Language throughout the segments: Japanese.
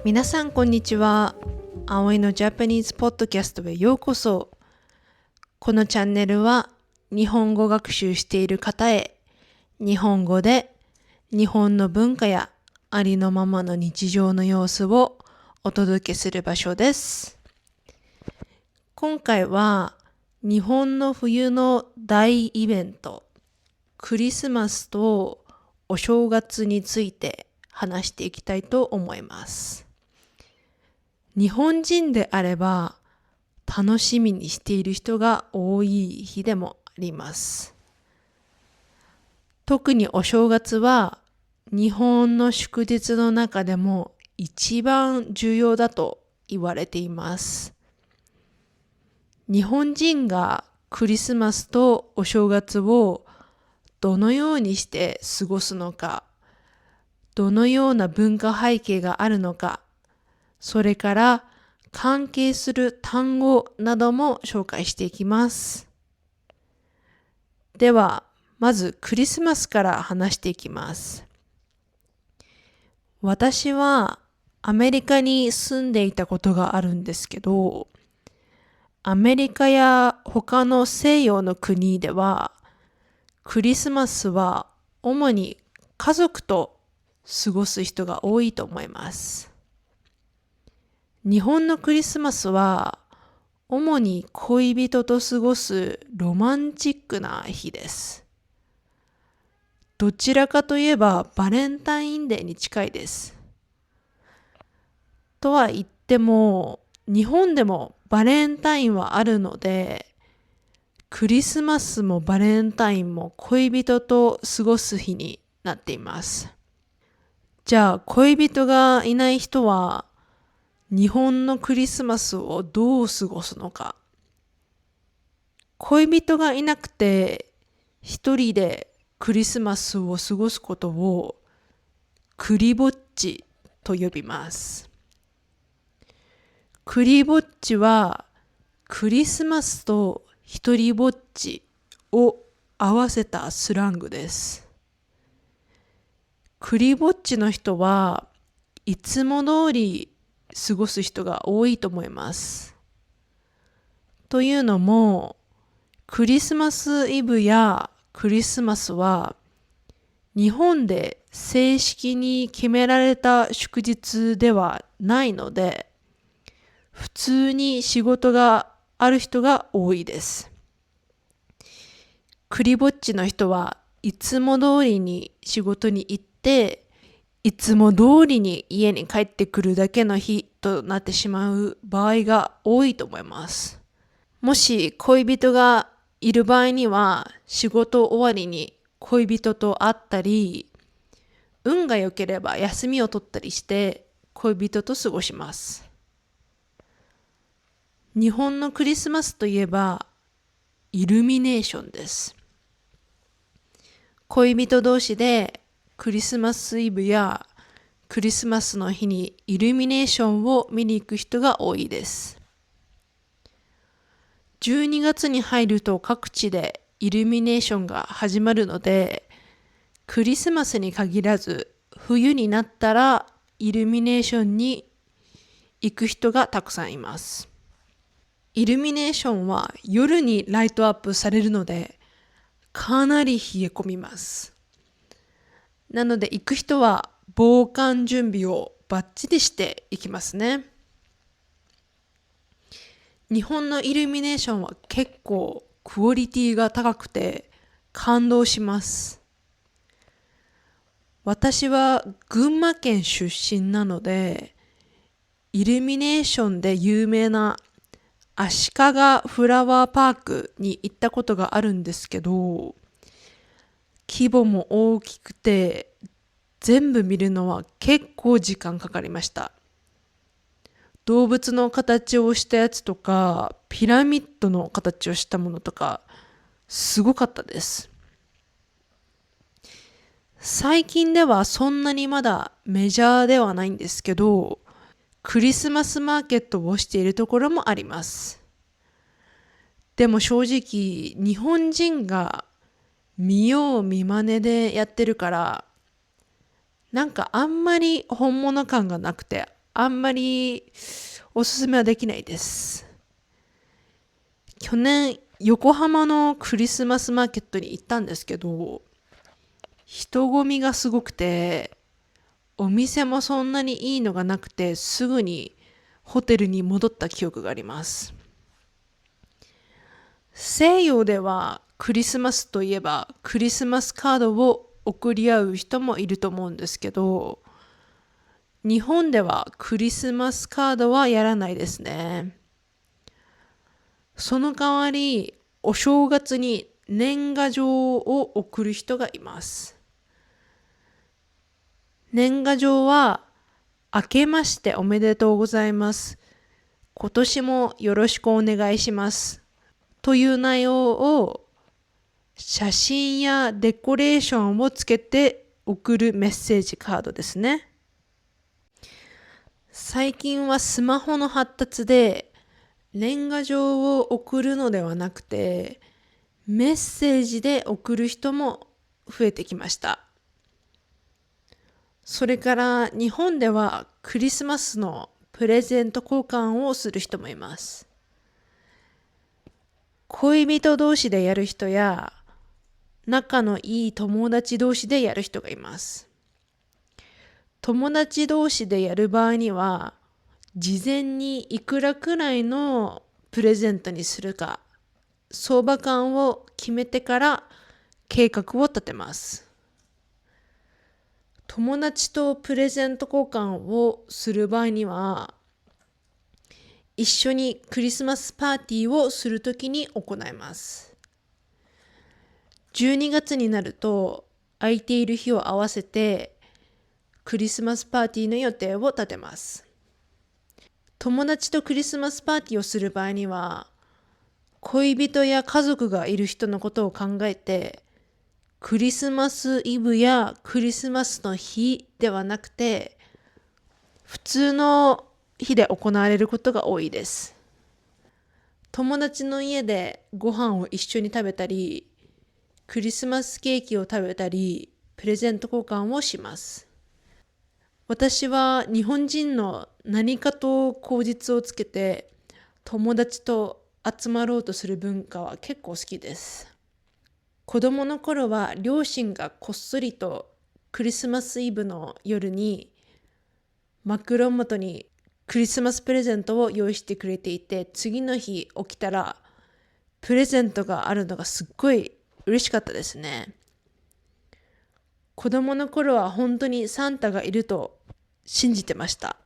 皆さんこんにちは。葵のジャパニーズポッドキャストへようこそ。このチャンネルは日本語学習している方へ日本語で日本の文化やありのままの日常の様子をお届けする場所です。今回は日本の冬の大イベント、クリスマスとお正月について話していきたいと思います。日本人であれば楽しみにしている人が多い日でもあります。特にお正月は日本の祝日の中でも一番重要だと言われています。日本人がクリスマスとお正月をどのようにして過ごすのか、どのような文化背景があるのか、それから関係する単語なども紹介していきます。では、まずクリスマスから話していきます。私はアメリカに住んでいたことがあるんですけど、アメリカや他の西洋の国では、クリスマスは主に家族と過ごす人が多いと思います。日本のクリスマスは主に恋人と過ごすロマンチックな日です。どちらかといえばバレンタインデーに近いです。とは言っても、日本でもバレンタインはあるので、クリスマスもバレンタインも恋人と過ごす日になっています。じゃあ恋人がいない人は日本のクリスマスをどう過ごすのか。恋人がいなくて一人でクリスマスを過ごすことをクリぼっちと呼びます。クリぼっちはクリスマスと一人ぼっちを合わせたスラングです。クリぼっちの人はいつも通り過ごす人が多いと思います。というのも、クリスマスイブやクリスマスは日本で正式に決められた祝日ではないので、普通に仕事がある人が多いです。クリぼっちの人はいつも通りに仕事に行って、いつも通りに家に帰ってくるだけの日となってしまう場合が多いと思います。もし恋人がいる場合には仕事終わりに恋人と会ったり、運が良ければ休みを取ったりして恋人と過ごします。日本のクリスマスといえばイルミネーションです。恋人同士でクリスマスイブやクリスマスの日にイルミネーションを見に行く人が多いです。12月に入ると各地でイルミネーションが始まるので、クリスマスに限らず冬になったらイルミネーションに行く人がたくさんいます。イルミネーションは夜にライトアップされるのでかなり冷え込みます。なので行く人は防寒準備をバッチリしていきますね。日本のイルミネーションは結構クオリティが高くて感動します。私は群馬県出身なので、イルミネーションで有名な足利フラワーパークに行ったことがあるんですけど、規模も大きくて全部見るのは結構時間かかりました。動物の形をしたやつとか、ピラミッドの形をしたものとか、すごかったです。最近ではそんなにまだメジャーではないんですけど、クリスマスマーケットをしているところもあります。でも正直、日本人が見よう見まねでやってるから、なんかあんまり本物感がなくてあんまりおすすめはできないです。去年、横浜のクリスマスマーケットに行ったんですけど、人混みがすごくて、お店もそんなにいいのがなくて、すぐにホテルに戻った記憶があります。西洋ではクリスマスといえばクリスマスカードを送り合う人もいると思うんですけど、日本ではクリスマスカードはやらないですね。その代わり、お正月に年賀状を送る人がいます。年賀状は、明けましておめでとうございます。今年もよろしくお願いします。という内容を写真やデコレーションをつけて送るメッセージカードですね。最近はスマホの発達で年賀状を送るのではなくてメッセージで送る人も増えてきました。それから日本ではクリスマスのプレゼント交換をする人もいます。恋人同士でやる人や仲のいい友達同士でやる人がいます。友達同士でやる場合には、事前にいくらくらいのプレゼントにするか、相場感を決めてから計画を立てます。友達とプレゼント交換をする場合には、一緒にクリスマスパーティーをするときに行います。12月になると、空いている日を合わせて、クリスマスパーティーの予定を立てます。友達とクリスマスパーティーをする場合には、恋人や家族がいる人のことを考えて、クリスマスイブやクリスマスの日ではなくて、普通の日で行われることが多いです。友達の家でご飯を一緒に食べたり、クリスマスケーキを食べたり、プレゼント交換をします。私は日本人の何かと口実をつけて友達と集まろうとする文化は結構好きです。子供の頃は両親がこっそりとクリスマスイブの夜に枕元にクリスマスプレゼントを用意してくれていて、次の日起きたらプレゼントがあるのがすっごい嬉しかったですね。子供の頃は本当にサンタがいると信じてました。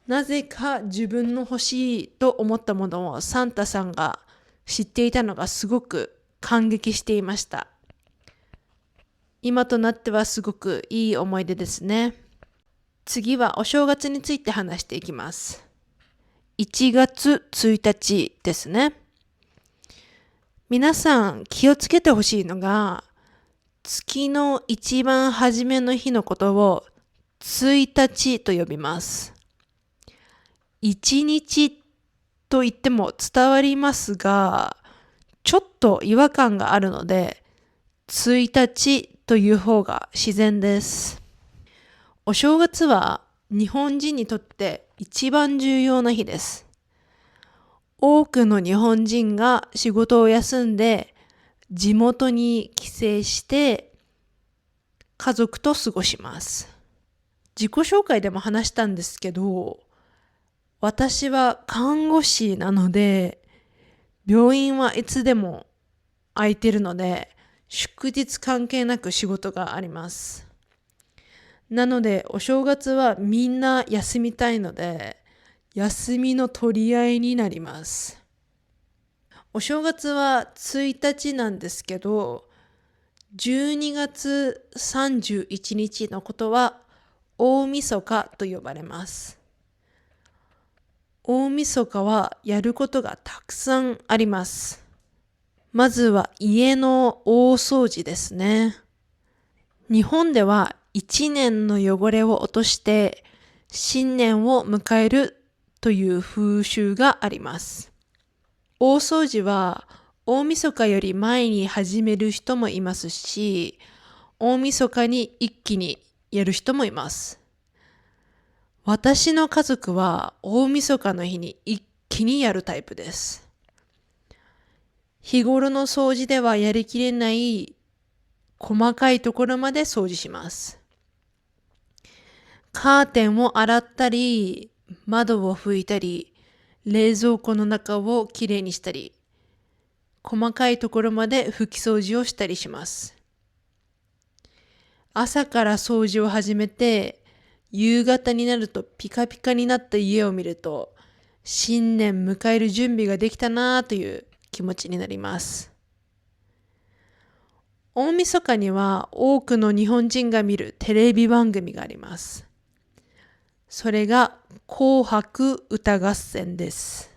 なぜか自分の欲しいと思ったものをサンタさんが知っていたのがすごく感激していました。今となってはすごくいい思い出ですね。次はお正月について話していきます。1月1日ですね。皆さん気をつけてほしいのが、月の一番初めの日のことを1日と呼びます。1日と言っても伝わりますが、ちょっと違和感があるので、1日という方が自然です。お正月は日本人にとって一番重要な日です。多くの日本人が仕事を休んで地元に帰省して家族と過ごします。自己紹介でも話したんですけど、私は看護師なので、病院はいつでも空いてるので、祝日関係なく仕事があります。なので、お正月はみんな休みたいので、休みの取り合いになります。お正月は1日なんですけど、12月31日のことは大晦日と呼ばれます。大晦日はやることがたくさんあります。まずは家の大掃除ですね。日本では一年の汚れを落として新年を迎えるという風習があります。大掃除は大晦日より前に始める人もいますし、大晦日に一気にやる人もいます。私の家族は大晦日の日に一気にやるタイプです。日頃の掃除ではやりきれない細かいところまで掃除します。カーテンを洗ったり、窓を拭いたり、冷蔵庫の中をきれいにしたり、細かいところまで拭き掃除をしたりします。朝から掃除を始めて、夕方になるとピカピカになった家を見ると、新年迎える準備ができたなぁという気持ちになります。大晦日には多くの日本人が見るテレビ番組があります。それが紅白歌合戦です。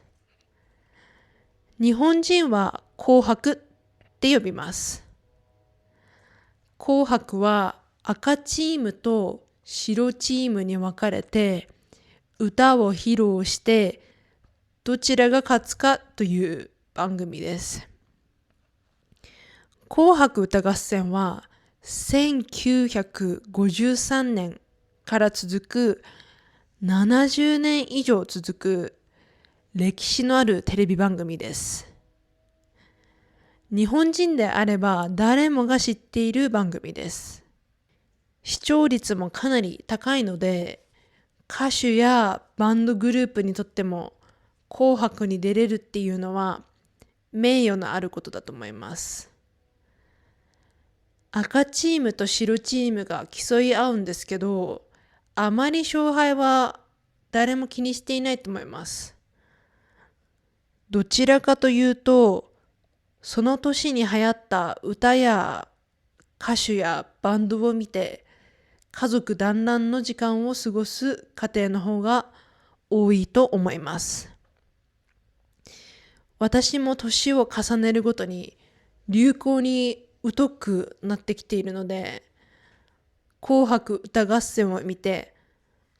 日本人は紅白って呼びます。紅白は赤チームと白チームに分かれて歌を披露してどちらが勝つかという番組です。紅白歌合戦は1953年から続く70年以上続く歴史のあるテレビ番組です。日本人であれば誰もが知っている番組です。視聴率もかなり高いので、歌手やバンドグループにとっても紅白に出れるっていうのは名誉のあることだと思います。赤チームと白チームが競い合うんですけど、あまり勝敗は誰も気にしていないと思います。どちらかというと、その年に流行った歌や歌手やバンドを見て、家族団らんの時間を過ごす家庭の方が多いと思います。私も年を重ねるごとに流行に疎くなってきているので、紅白歌合戦を見て、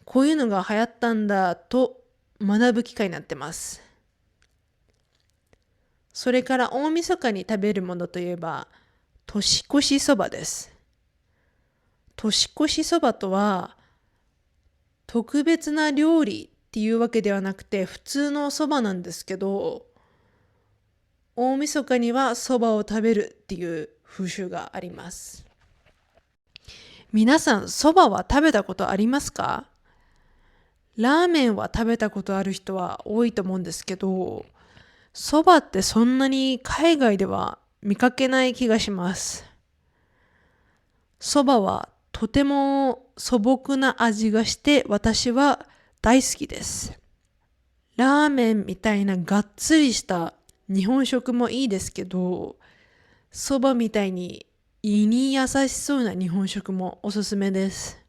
こういうのが流行ったんだと学ぶ機会になってます。それから大晦日に食べるものといえば、年越しそばです。年越しそばとは、特別な料理っていうわけではなくて、普通のそばなんですけど、大晦日にはそばを食べるっていう風習があります。皆さん、そばは食べたことありますか？ラーメンは食べたことある人は多いと思うんですけど、そばってそんなに海外では見かけない気がします。そばはとても素朴な味がして私は大好きです。ラーメンみたいながっつりした日本食もいいですけど、そばみたいに胃に優しそうな日本食もおすすめです。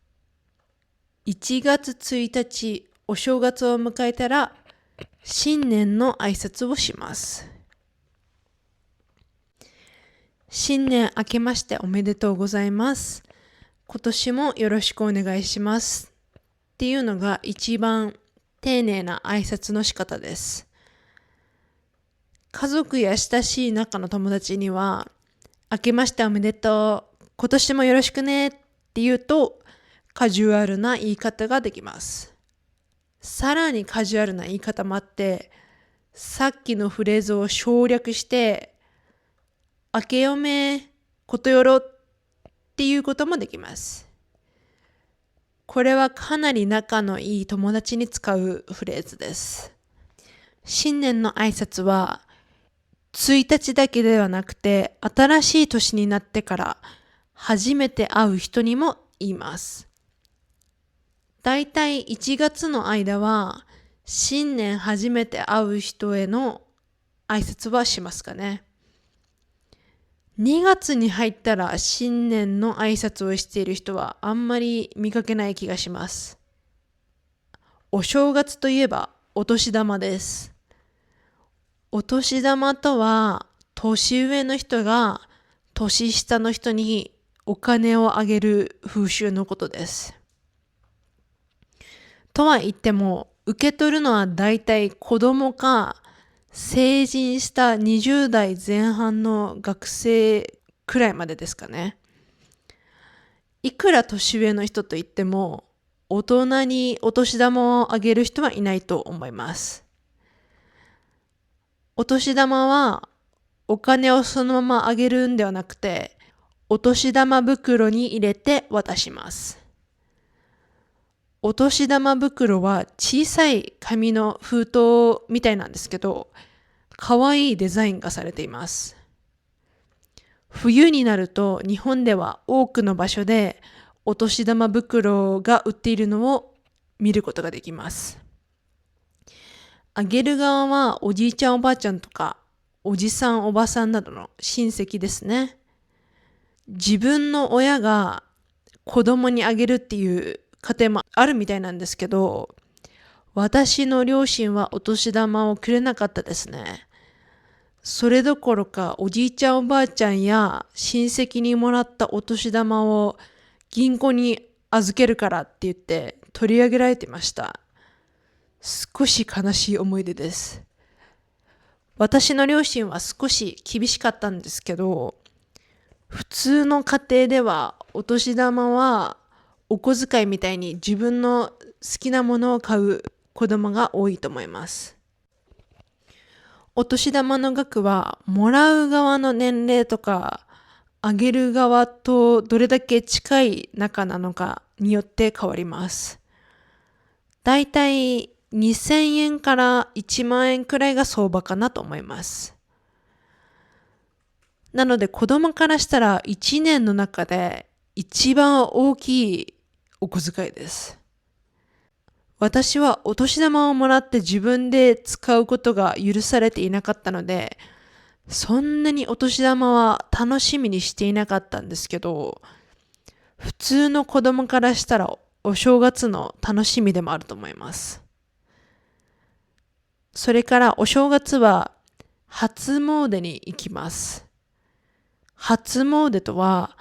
1月1日お正月を迎えたら新年の挨拶をします。新年明けましておめでとうございます。今年もよろしくお願いします。っていうのが一番丁寧な挨拶の仕方です。家族や親しい仲の友達には、明けましておめでとう、今年もよろしくねって言うと、カジュアルな言い方ができます。さらにカジュアルな言い方もあって、さっきのフレーズを省略して、明けおめ、ことよろっていうこともできます。これはかなり仲のいい友達に使うフレーズです。新年の挨拶は、1日だけではなくて、新しい年になってから初めて会う人にも言います。だいたい1月の間は、新年初めて会う人への挨拶はしますかね。2月に入ったら新年の挨拶をしている人はあんまり見かけない気がします。お正月といえばお年玉です。お年玉とは年上の人が年下の人にお金をあげる風習のことです。とは言っても受け取るのはだいたい子供か成人した20代前半の学生くらいまでですかね。いくら年上の人といっても大人にお年玉をあげる人はいないと思います。お年玉はお金をそのままあげるんではなくて、お年玉袋に入れて渡します。お年玉袋は小さい紙の封筒みたいなんですけど、可愛いデザインがされています。冬になると日本では多くの場所でお年玉袋が売っているのを見ることができます。あげる側はおじいちゃんおばあちゃんとかおじさんおばさんなどの親戚ですね。自分の親が子供にあげるっていう家庭もあるみたいなんですけど、私の両親はお年玉をくれなかったですね。それどころかおじいちゃんおばあちゃんや親戚にもらったお年玉を銀行に預けるからって言って取り上げられていました。少し悲しい思い出です。私の両親は少し厳しかったんですけど、普通の家庭ではお年玉はお小遣いみたいに自分の好きなものを買う子供が多いと思います。お年玉の額はもらう側の年齢とかあげる側とどれだけ近い仲なのかによって変わります。だいたい2000円から1万円くらいが相場かなと思います。なので子供からしたら1年の中で一番大きいお小遣いです。私はお年玉をもらって自分で使うことが許されていなかったので、そんなにお年玉は楽しみにしていなかったんですけど、普通の子供からしたらお正月の楽しみでもあると思います。それからお正月は初詣に行きます。初詣とは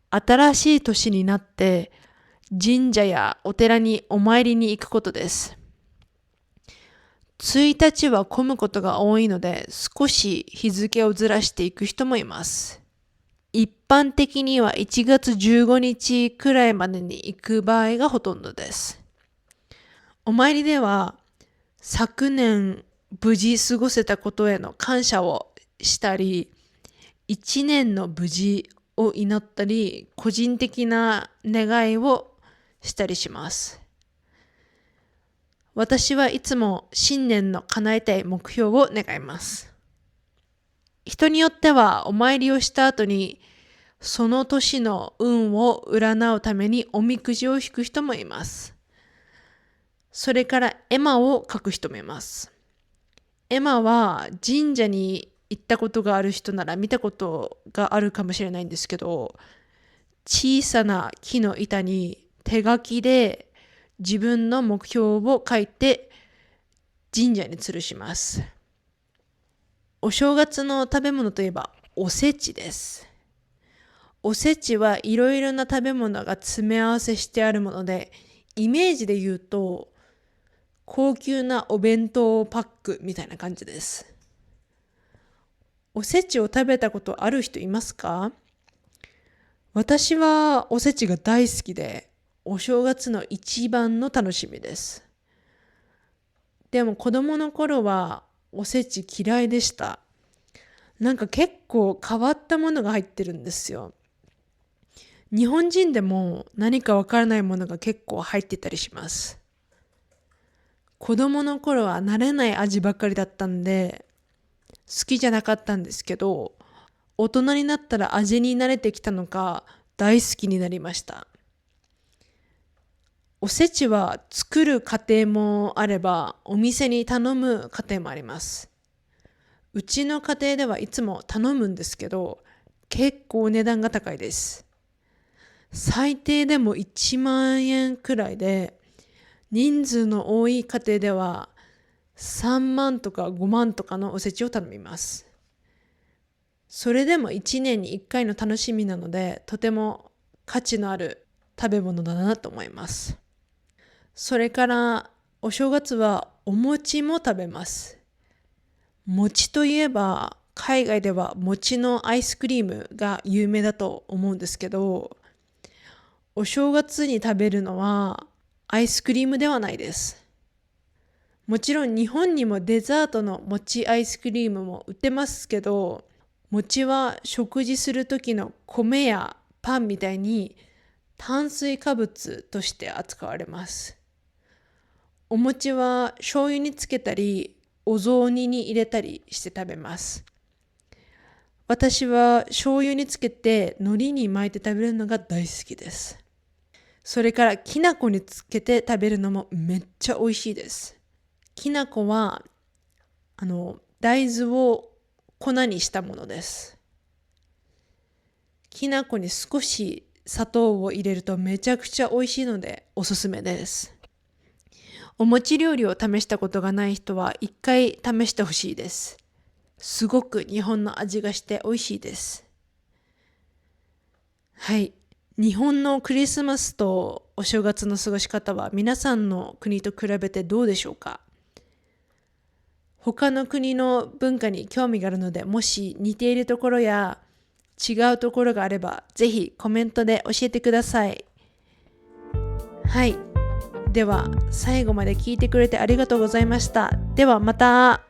新しい年になって神社やお寺にお参りに行くことです。1日は混むことが多いので少し日付をずらしていく人もいます。一般的には1月15日くらいまでに行く場合がほとんどです。お参りでは昨年無事過ごせたことへの感謝をしたり、一年の無事を祈ったり、個人的な願いをしたりします。私はいつも新年の叶えたい目標を願います。人によってはお参りをした後にその年の運を占うためにおみくじを引く人もいます。それから絵馬を描く人もいます。絵馬は神社に行ったことがある人なら見たことがあるかもしれないんですけど、小さな木の板に手書きで自分の目標を書いて神社に吊るします。お正月の食べ物といえばおせちです。おせちはいろいろな食べ物が詰め合わせしてあるもので、イメージで言うと高級なお弁当パックみたいな感じです。おせちを食べたことある人いますか？私はおせちが大好きで、お正月の一番の楽しみです。でも子供の頃はおせち嫌いでした。なんか結構変わったものが入ってるんですよ。日本人でも何かわからないものが結構入ってたりします。子供の頃は慣れない味ばっかりだったんで、好きじゃなかったんですけど、大人になったら味に慣れてきたのか大好きになりました。おせちは作る家庭もあればお店に頼む家庭もあります。うちの家庭ではいつも頼むんですけど、結構値段が高いです。最低でも1万円くらいで、人数の多い家庭では3万とか5万とかのおせちを頼みます。それでも1年に1回の楽しみなので、とても価値のある食べ物だなと思います。それからお正月はお餅も食べます。餅といえば海外では餅のアイスクリームが有名だと思うんですけど、お正月に食べるのはアイスクリームではないです。もちろん日本にもデザートの餅アイスクリームも売ってますけど、餅は食事する時の米やパンみたいに炭水化物として扱われます。お餅は醤油につけたり、お雑煮に入れたりして食べます。私は醤油につけて海苔に巻いて食べるのが大好きです。それからきな粉につけて食べるのもめっちゃ美味しいです。きな粉は大豆を粉にしたものです。きな粉に少し砂糖を入れるとめちゃくちゃ美味しいのでおすすめです。お餅料理を試したことがない人は一回試してほしいです。すごく日本の味がして美味しいです。はい。日本のクリスマスとお正月の過ごし方は皆さんの国と比べてどうでしょうか？他の国の文化に興味があるので、もし似ているところや違うところがあれば、ぜひコメントで教えてください。はい。では、最後まで聞いてくれてありがとうございました。ではまた。